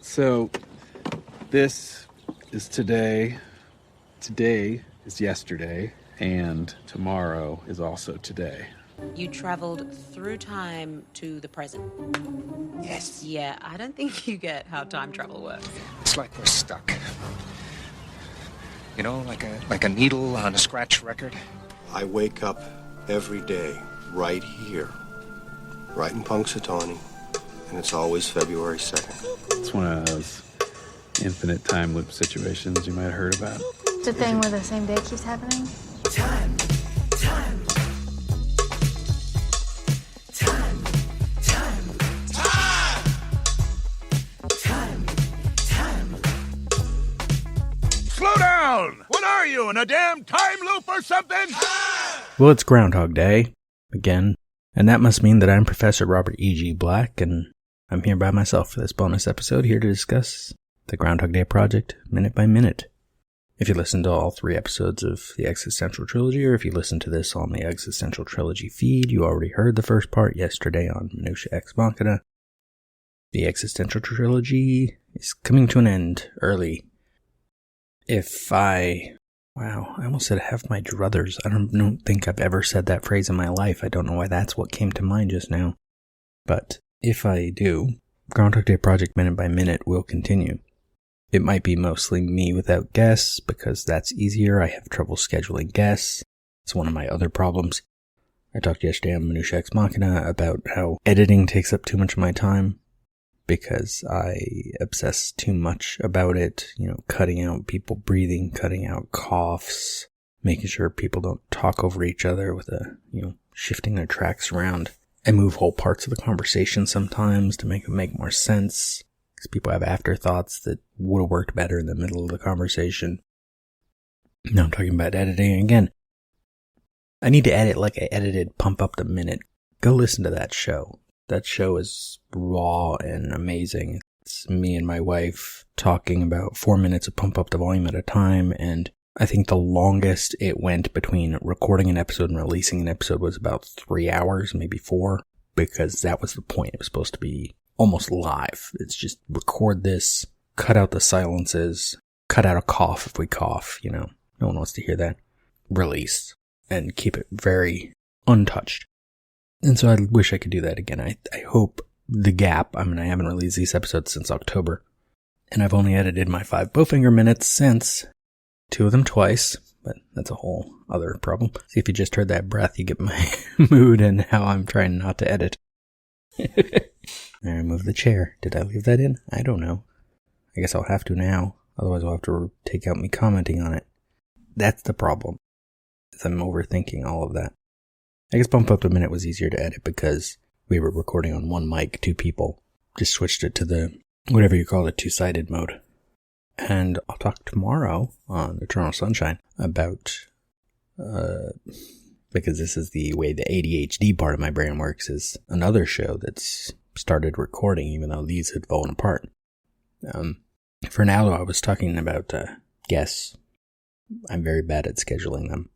So this is today is yesterday, and tomorrow is also today. You traveled through time to the present. Yes. Yeah, I don't think you get how time travel works. It's like we're stuck. You know, like a needle on a scratch record. I wake up every day right here, right in Punxsutawney, and it's always February 2nd. It's one of those infinite time loop situations you might have heard about. It's a thing where the same day keeps happening. Time. Slow down! What are you, in a damn time loop or something? Well, it's Groundhog Day, again, and that must mean that I'm Professor Robert E.G. Black, and I'm here by myself for this bonus episode, here to discuss the Groundhog Day project, minute by minute. If you listen to all 3 episodes of the Existential Trilogy, or if you listen to this on the Existential Trilogy feed, you already heard the first part yesterday on Minutia Ex Machina. The Existential Trilogy is coming to an end early. I almost said have my druthers. I don't think I've ever said that phrase in my life. I don't know why that's what came to mind just now. But if I do, Groundhog Day Project Minute by Minute will continue. It might be mostly me without guests, because that's easier. I have trouble scheduling guests. It's one of my other problems. I talked yesterday on Minutia Ex Machina about how editing takes up too much of my time, because I obsess too much about it, cutting out people breathing, cutting out coughs, making sure people don't talk over each other with shifting their tracks around. I move whole parts of the conversation sometimes to make it make more sense, because people have afterthoughts that would have worked better in the middle of the conversation. Now I'm talking about editing again. I need to edit like I edited Pump Up the Minute. Go listen to that show. That show is raw and amazing. It's me and my wife talking about 4 minutes of Pump Up the Volume at a time, and I think the longest it went between recording an episode and releasing an episode was about 3 hours, maybe 4, because that was the point. It was supposed to be almost live. It's just record this, cut out the silences, cut out a cough if we cough, no one wants to hear that, release, and keep it very untouched. And so I wish I could do that again. I hope the gap, I haven't released these episodes since October, and I've only edited my 5 Bowfinger minutes since, 2 of them twice, but that's a whole other problem. See, if you just heard that breath, you get my mood and how I'm trying not to edit. I removed the chair. Did I leave that in? I don't know. I guess I'll have to now, otherwise I'll have to take out me commenting on it. That's the problem, is I'm overthinking all of that. I guess Bump Up the Minute was easier to edit because we were recording on one mic, 2 people. Just switched it to the, whatever you call it, 2-sided mode. And I'll talk tomorrow on Eternal Sunshine about, because this is the way the ADHD part of my brain works, is another show that's started recording even though these had fallen apart. For now, though, I was talking about guests. I'm very bad at scheduling them.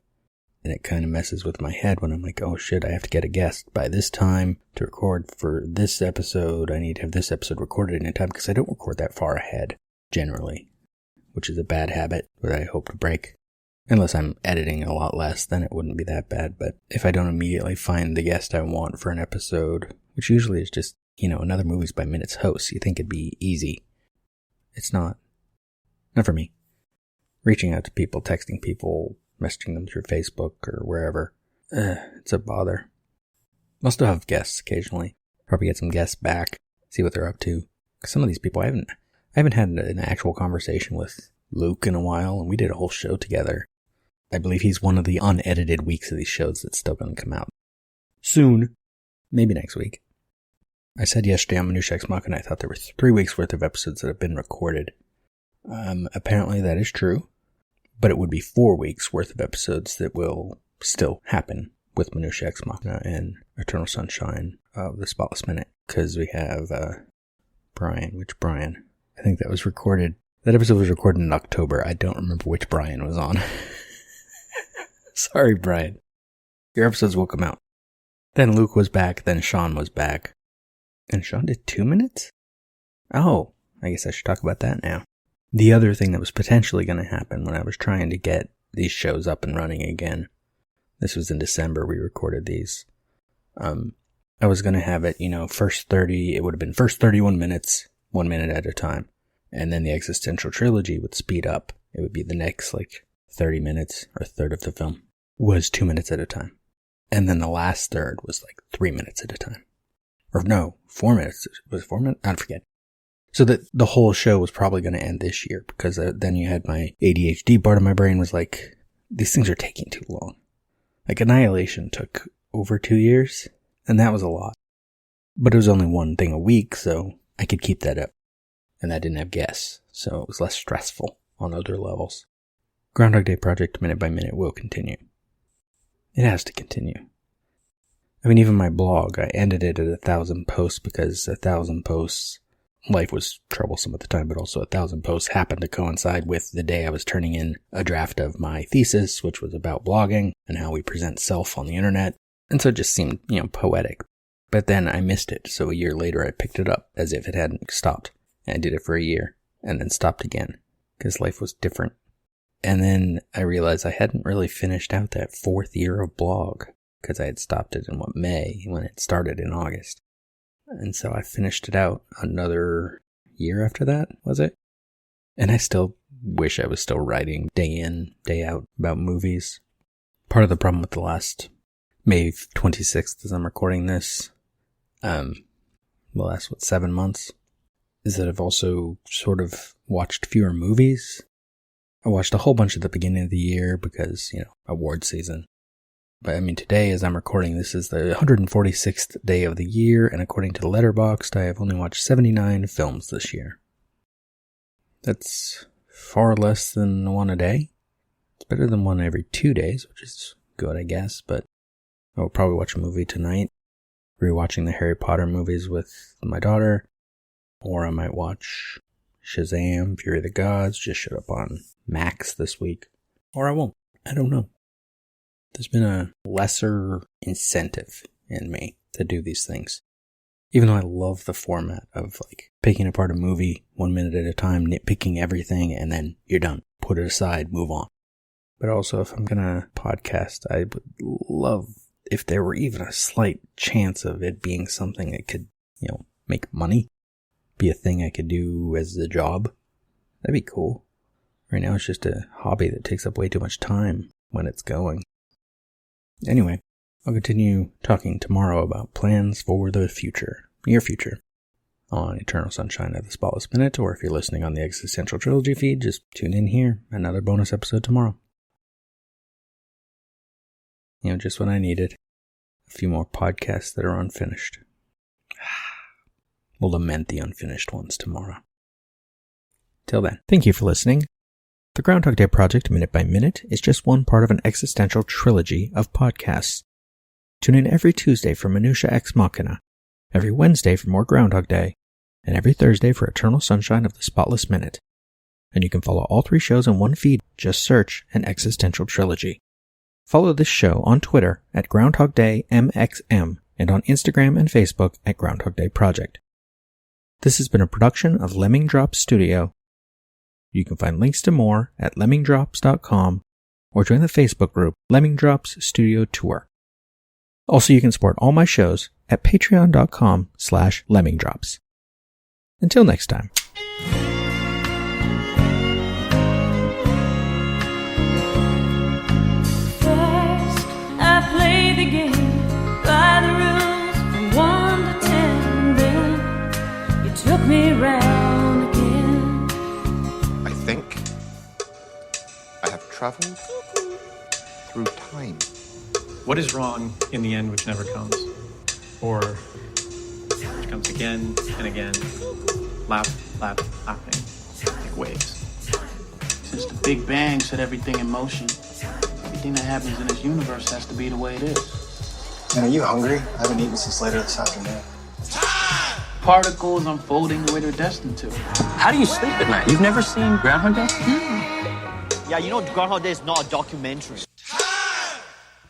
And it kind of messes with my head when I'm like, oh shit, I have to get a guest by this time to record for this episode. I need to have this episode recorded in time, because I don't record that far ahead, generally, which is a bad habit that I hope to break. Unless I'm editing a lot less, then it wouldn't be that bad. But if I don't immediately find the guest I want for an episode, which usually is just, another Movies by Minutes host, you think it'd be easy. It's not. Not for me. Reaching out to people, texting people, messaging them through Facebook or wherever. It's a bother. I'll still have guests occasionally. Probably get some guests back, see what they're up to. 'Cause some of these people, I haven't had an actual conversation with Luke in a while, and we did a whole show together. I believe he's one of the unedited weeks of these shows that's still going to come out. Soon. Maybe next week. I said yesterday on Minutia Ex Machina I thought there were 3 weeks worth of episodes that have been recorded. Apparently that is true. But it would be 4 weeks worth of episodes that will still happen with Minutia Ex Machina and Eternal Sunshine of the Spotless Minute. Because we have Brian. Which Brian? I think that was recorded. That episode was recorded in October. I don't remember which Brian was on. Sorry, Brian. Your episodes will come out. Then Luke was back. Then Sean was back. And Sean did 2 minutes? Oh, I guess I should talk about that now. The other thing that was potentially going to happen when I was trying to get these shows up and running again, this was in December we recorded these, I was going to have it, first 30, it would have been first 31 minutes, 1 minute at a time. And then the existential trilogy would speed up. It would be the next 30 minutes or third of the film was 2 minutes at a time. And then the last third was 3 minutes at a time. Or no, 4 minutes. Was it 4 minutes? I forget. So that the whole show was probably going to end this year because then you had my ADHD part of my brain was these things are taking too long. Annihilation took over 2 years, and that was a lot. But it was only one thing a week, so I could keep that up. And that didn't have guests, so it was less stressful on other levels. Groundhog Day Project Minute by Minute will continue. It has to continue. I mean, even my blog, I ended it at 1,000 posts because 1,000 posts, life was troublesome at the time, but also 1,000 posts happened to coincide with the day I was turning in a draft of my thesis, which was about blogging and how we present self on the internet. And so it just seemed, poetic. But then I missed it, so a year later I picked it up as if it hadn't stopped. And I did it for a year, and then stopped again, because life was different. And then I realized I hadn't really finished out that 4th year of blog, because I had stopped it in May, when it started in August. And so I finished it out another year after that, was it? And I still wish I was still writing day in, day out about movies. Part of the problem with the last May 26th, as I'm recording this, the last, 7 months, is that I've also sort of watched fewer movies. I watched a whole bunch at the beginning of the year because, award season. But I mean, today, as I'm recording, this is the 146th day of the year, and according to Letterboxd, I have only watched 79 films this year. That's far less than one a day. It's better than one every 2 days, which is good, I guess, but I will probably watch a movie tonight. Rewatching the Harry Potter movies with my daughter. Or I might watch Shazam, Fury of the Gods, just showed up on Max this week. Or I won't. I don't know. There's been a lesser incentive in me to do these things. Even though I love the format of picking apart a movie 1 minute at a time, nitpicking everything, and then you're done. Put it aside, move on. But also, if I'm gonna podcast, I would love if there were even a slight chance of it being something that could, make money. Be a thing I could do as a job. That'd be cool. Right now it's just a hobby that takes up way too much time when it's going. Anyway, I'll continue talking tomorrow about plans for the future, near future, on Eternal Sunshine of the Spotless Minute, or if you're listening on the Existential Trilogy feed, just tune in here. Another bonus episode tomorrow. Just what I needed. A few more podcasts that are unfinished. We'll lament the unfinished ones tomorrow. Till then, thank you for listening. The Groundhog Day Project Minute by Minute is just one part of an existential trilogy of podcasts. Tune in every Tuesday for Minutia Ex Machina, every Wednesday for more Groundhog Day, and every Thursday for Eternal Sunshine of the Spotless Minute. And you can follow all 3 shows in one feed. Just search an existential trilogy. Follow this show on Twitter at Groundhog Day MXM and on Instagram and Facebook at Groundhog Day Project. This has been a production of Lemming Drops Studio. You can find links to more at lemmingdrops.com or join the Facebook group Lemming Drops Studio Tour. Also, you can support all my shows at patreon.com/lemmingdrops. Until next time. First, I played the game by the rules from 1 to 10, then you took me round again. I think I have traveled through time. What is wrong in the end which never comes? Or which comes again and again, laughing, like waves. Since the Big Bang set everything in motion, everything that happens in this universe has to be the way it is. Man, are you hungry? I haven't eaten since later this afternoon. Particles unfolding the way they're destined to. How do you sleep at night? You've never seen Groundhog Day? Yeah, Groundhog Day is not a documentary.